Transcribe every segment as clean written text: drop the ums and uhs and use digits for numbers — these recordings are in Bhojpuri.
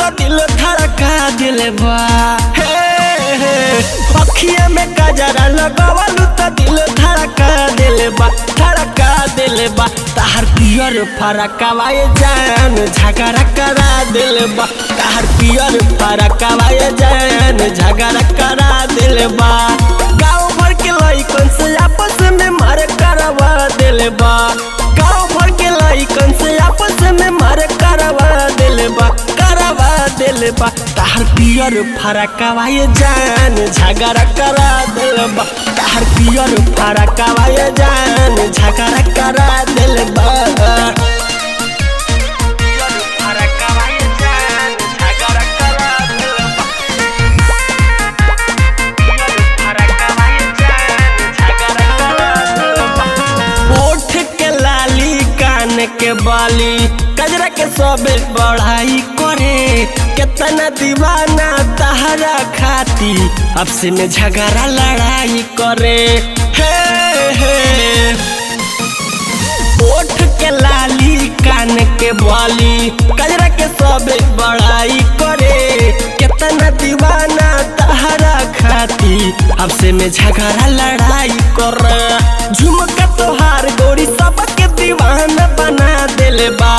तो दिल धड़का दिल बा। अखिया में गजरा लगावलू तो दिल धड़का दिल बा, धड़का दिल बा। ताहर पियर फरकवा ये जान झगड़ा करा दिल बा, ताहर पियर फरकवा ये जान झगड़ा करा दिल बा। गाँव भर के लइकन से आपस में मार करवा दिल बा, गाँव भर के लइकन से आपस में मार करवा दिल बा, करवा दिल बा। ताहर पियर फरकवा ये जान झगड़ा करा दिल बा, ताहर पियर फरकवा ये जान झगड़ा करा दिल बा। के बाली कजरा के सबे बढ़ाई करे, कितना दीवाना तहरा खाती अब से में झगड़ा लड़ाई करे। हे ओठ के लाली कान के बाली कजरा के सबे बढ़ाई करे, कितना दीवाना तहरा खाती अब से में झगड़ा लड़ाई करे। झुमका तोहार गोरी सबके दीवाना बना दिल बा,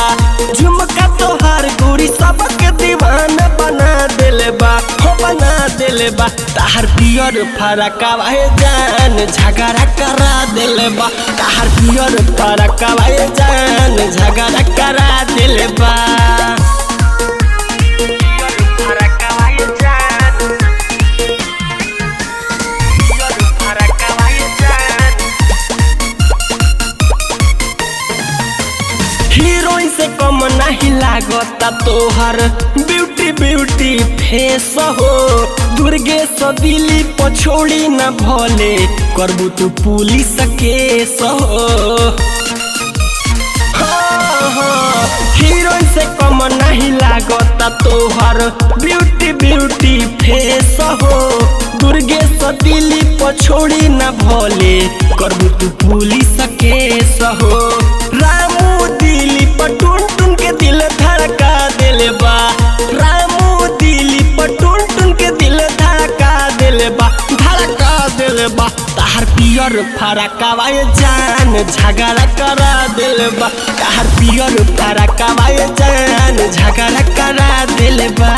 झुमका तोहार गोरी सबके दीवाना बना दिल बा, हो बना दिल बा। ताहर पियर फरकवा ये जान झगड़ा करा दिल बा, ताहर पियर फरकवा ये जान झगड़ा करा दिल बा। हीरोइन से कम नहीं लागता तोहर ब्यूटी ब्यूटी फेस हो, दुर्गेश दिली पछोड़ी न भोले करबू तू पुलिस केस हो। हीरोइन से कम नहीं लागता तोहर ब्यूटी ब्यूटी फेस हो, दुर्गेश दिली पछोड़ी न भोले करबू तू पुलिस केस हो। रामू दिली पटून टून के दिल धड़का दिल बा, रामू दिली पटून टून के दिल धड़का दिल बा, धड़का दिल बा। ताहर पियर फरकवा ये जान झगड़ा करा दिल बा, ताहर पियर फरकवा ये जान झगड़ा करा दिल बा।